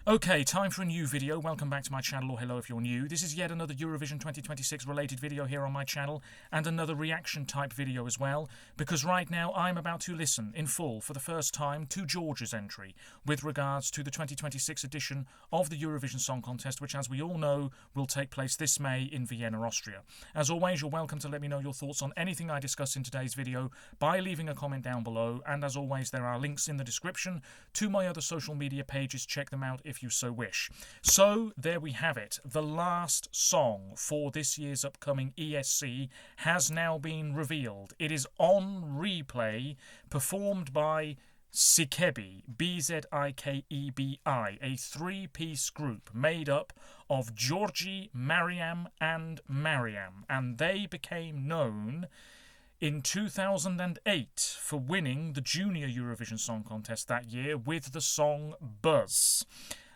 Okay, time for a new video. Welcome back to my channel, or hello if you're new. This is yet another Eurovision 2026 related video here on my channel, and another reaction type video as well, because right now I'm about to listen in full for the first time to Georgia's entry with regards to the 2026 edition of the Eurovision Song Contest, which, as we all know, will take place this May in Vienna, Austria. As always, you're welcome to let me know your thoughts on anything I discuss in today's video by leaving a comment down below, and as always, there are links in the description to my other social media pages. Check them out if you so wish. So there we have it. The last song for this year's upcoming ESC has now been revealed. It is on replay, performed by Bzikebi, Bzikebi, a three-piece group made up of Georgi, Mariam and Mariam, and they became known in 2008 for winning the Junior Eurovision Song Contest that year with the song Buzz.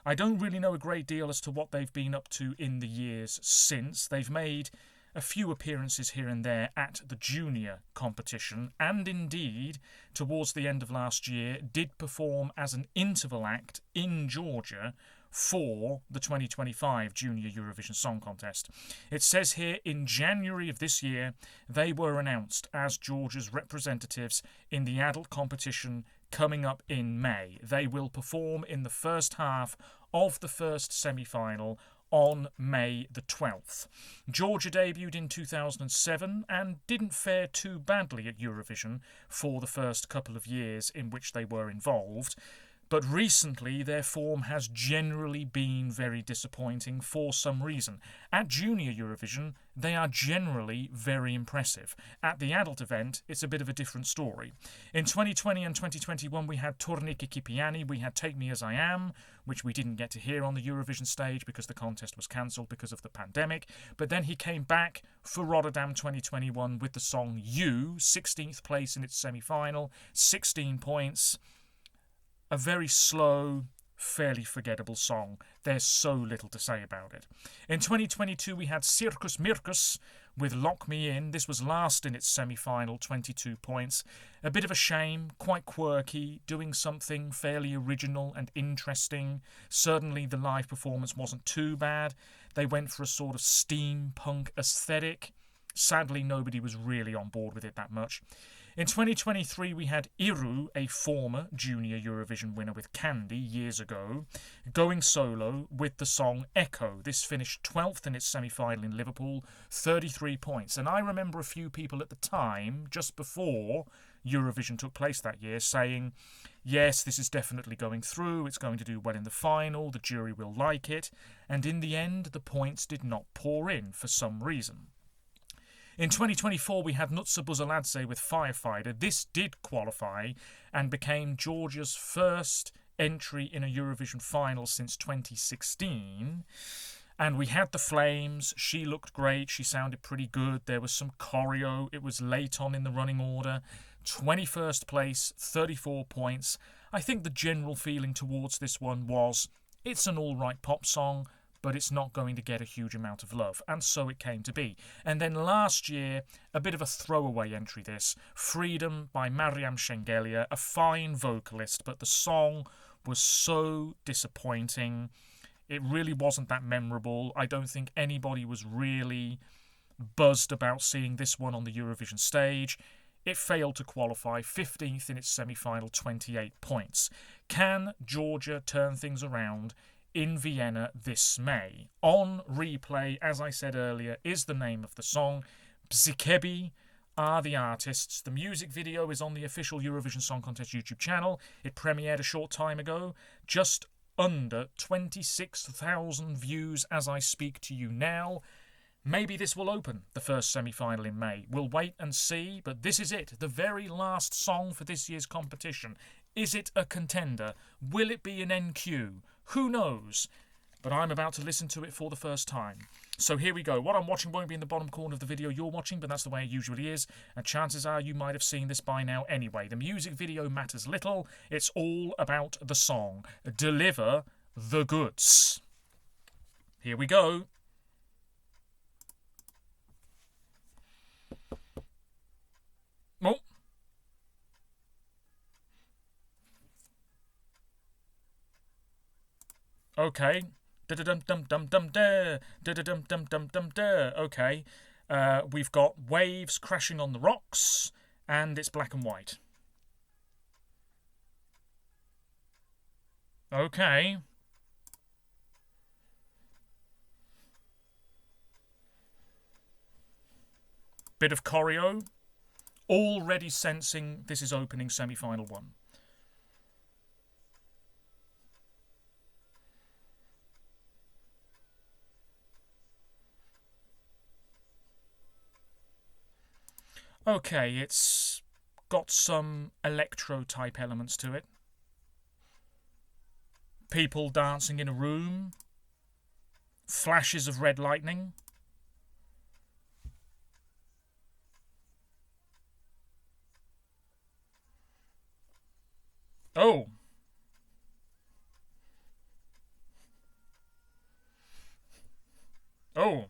I don't really know a great deal as to what they've been up to in the years since. They've made a few appearances here and there at the junior competition, and indeed, towards the end of last year, did perform as an interval act in Georgia for the 2025 Junior Eurovision Song Contest. It says here, in January of this year, they were announced as Georgia's representatives in the adult competition coming up in May. They will perform in the first half of the first semi-final on May the 12th. Georgia debuted in 2007 and didn't fare too badly at Eurovision for the first couple of years in which they were involved. But recently, their form has generally been very disappointing for some reason. At Junior Eurovision, they are generally very impressive. At the adult event, it's a bit of a different story. In 2020 and 2021, we had Torniki Kipiani, we had Take Me As I Am, which we didn't get to hear on the Eurovision stage because the contest was cancelled because of the pandemic. But then he came back for Rotterdam 2021 with the song You, 16th place in its semi-final, 16 points. A very slow, fairly forgettable song. There's so little to say about it. In 2022, we had Circus Mircus with Lock Me In. This was last in its semi-final, 22 points. A bit of a shame, quite quirky, doing something fairly original and interesting. Certainly the live performance wasn't too bad. They went for a sort of steampunk aesthetic. Sadly, nobody was really on board with it that much. In 2023, we had Iru, a former Junior Eurovision winner with Candy years ago, going solo with the song Echo. This finished 12th in its semi-final in Liverpool, 33 points. And I remember a few people at the time, just before Eurovision took place that year, saying, yes, this is definitely going through, it's going to do well in the final, the jury will like it. And in the end, the points did not pour in for some reason. In 2024, we had Nutsa Buzaladze with Firefighter. This did qualify and became Georgia's first entry in a Eurovision final since 2016. And we had the Flames. She looked great. She sounded pretty good. There was some choreo. It was late on in the running order. 21st place, 34 points. I think the general feeling towards this one was, it's an all-right pop song, but it's not going to get a huge amount of love, and so it came to be. And then last year, a bit of a throwaway entry this, Freedom by Mariam Shengelia, a fine vocalist, but the song was so disappointing. It really wasn't that memorable. I don't think anybody was really buzzed about seeing this one on the Eurovision stage. It failed to qualify, 15th in its semi-final, 28 points. Can Georgia turn things around in Vienna this May? On replay, as I said earlier, is the name of the song. Bzikebi are the artists. The music video is on the official Eurovision Song Contest YouTube channel. It premiered a short time ago. Just under 26,000 views as I speak to you now. Maybe this will open the first semi-final in May. We'll wait and see, but this is it. The very last song for this year's competition. Is it a contender? Will it be an NQ? Who knows? But I'm about to listen to it for the first time. So here we go. What I'm watching won't be in the bottom corner of the video you're watching, but that's the way it usually is. And chances are you might have seen this by now anyway. The music video matters little. It's all about the song. Deliver the goods. Here we go. Oh. Okay. Da-da-dum-dum-dum-dum-da. Da-da-dum-dum-dum-dum-da. Okay. We've got waves crashing on the rocks, and it's black and white. Okay. Bit of choreo. Already sensing this is opening semi-final 1. Okay, it's got some electro-type elements to it. People dancing in a room. Flashes of red lightning. Oh. Oh.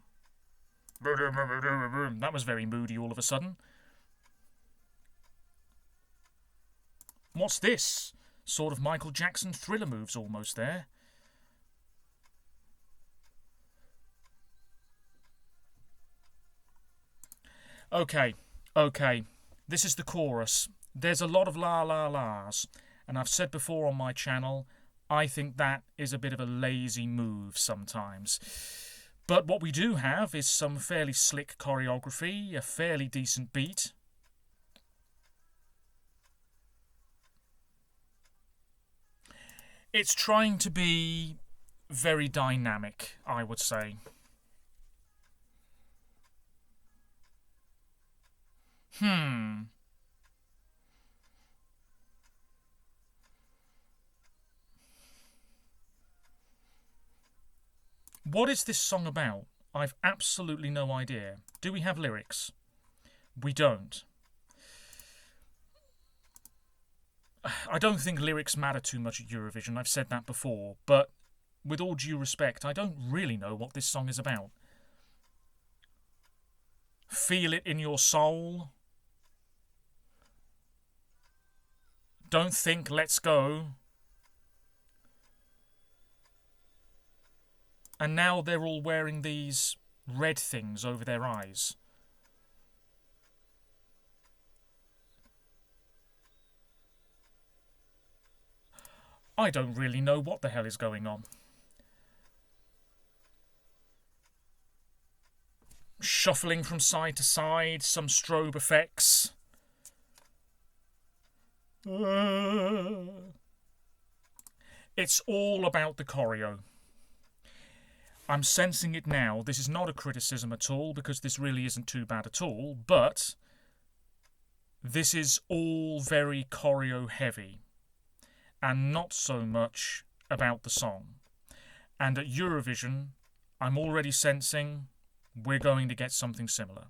That was very moody all of a sudden. What's this? Sort of Michael Jackson Thriller moves almost there. Okay. This is the chorus. There's a lot of la la la's, and I've said before on my channel, I think that is a bit of a lazy move sometimes. But what we do have is some fairly slick choreography, a fairly decent beat. It's trying to be very dynamic, I would say. What is this song about? I've absolutely no idea. Do we have lyrics? We don't. I don't think lyrics matter too much at Eurovision. I've said that before. But with all due respect, I don't really know what this song is about. Feel it in your soul. Don't think, let's go. And now they're all wearing these red things over their eyes. I don't really know what the hell is going on. Shuffling from side to side, some strobe effects. It's all about the choreo. I'm sensing it now. This is not a criticism at all, because this really isn't too bad at all, but this is all very choreo heavy and not so much about the song. And at Eurovision, I'm already sensing we're going to get something similar.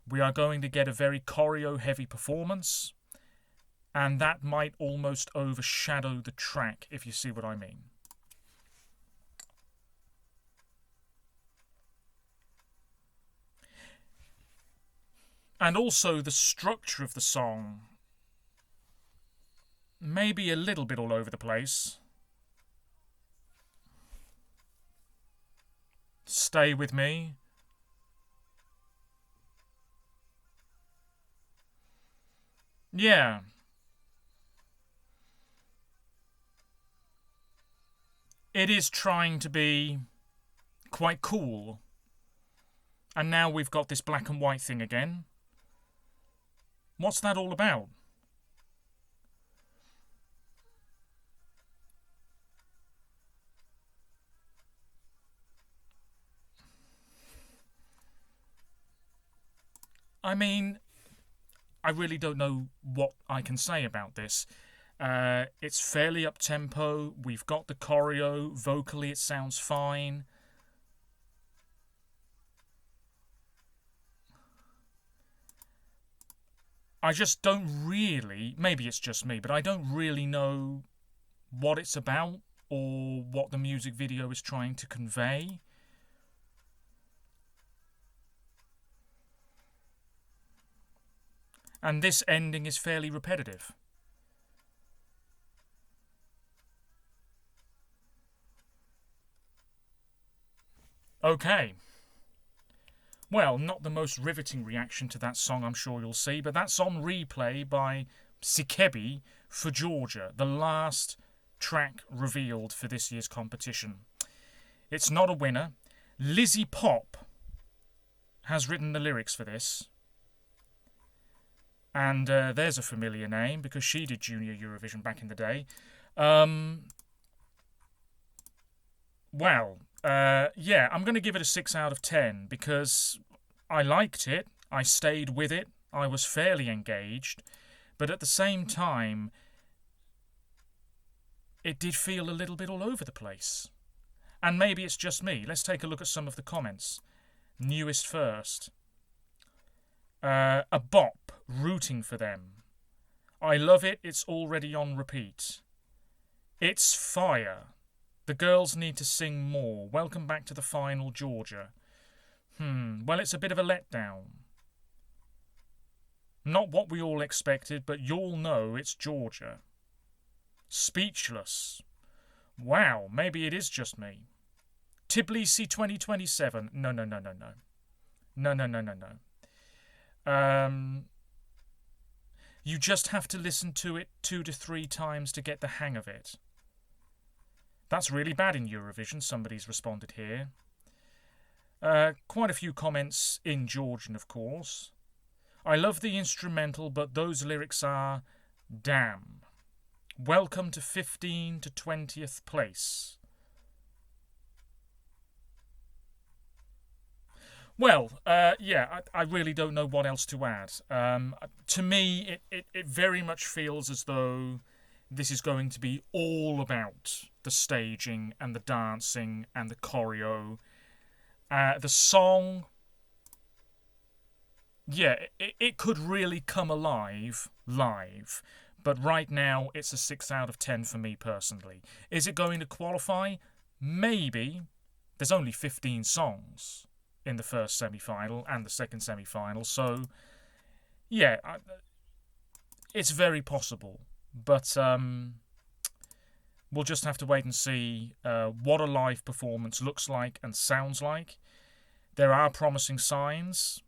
We are going to get a very choreo heavy performance, and that might almost overshadow the track, if you see what I mean. And also the structure of the song may be a little bit all over the place. Stay with me. Yeah. It is trying to be quite cool. And now we've got this black and white thing again. What's that all about? I mean, I really don't know what I can say about this. It's fairly up-tempo. We've got the choreo. Vocally, it sounds fine. I just don't really, maybe it's just me, but I don't really know what it's about or what the music video is trying to convey. And this ending is fairly repetitive. Okay. Well, not the most riveting reaction to that song, I'm sure you'll see, but that's on replay by Bzikebi for Georgia, the last track revealed for this year's competition. It's not a winner. Lizzie Pop has written the lyrics for this. And there's a familiar name because she did Junior Eurovision back in the day. Yeah, I'm going to give it a 6 out of 10 because I liked it, I stayed with it, I was fairly engaged, but at the same time, it did feel a little bit all over the place. And maybe it's just me. Let's take a look at some of the comments. Newest first. A bop, rooting for them. I love it, it's already on repeat. It's fire. The girls need to sing more. Welcome back to the final, Georgia. Well, it's a bit of a letdown. Not what we all expected, but you'll know it's Georgia. Speechless. Wow, maybe it is just me. Tbilisi 2027. No. You just have to listen to it 2 to 3 times to get the hang of it. That's really bad in Eurovision, somebody's responded here. Quite a few comments in Georgian, of course. I love the instrumental, but those lyrics are damn. Welcome to 15 to 20th place. Well, I really don't know what else to add. To me, it very much feels as though this is going to be all about the staging and the dancing and the choreo. The song, it could really come alive live. But right now, it's a 6 out of 10 for me personally. Is it going to qualify? Maybe. There's only 15 songs in the first semi-final and the second semi-final. So, yeah, it's very possible. But we'll just have to wait and see what a live performance looks like and sounds like. There are promising signs,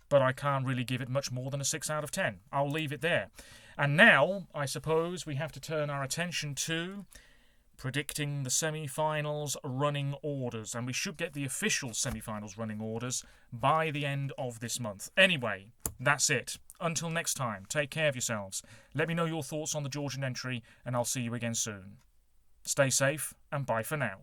but I can't really give it much more than a 6 out of 10. I'll leave it there. And now, I suppose, we have to turn our attention to predicting the semi-finals running orders. And we should get the official semi-finals running orders by the end of this month. Anyway, that's it. Until next time, take care of yourselves. Let me know your thoughts on the Georgian entry, and I'll see you again soon. Stay safe, and bye for now.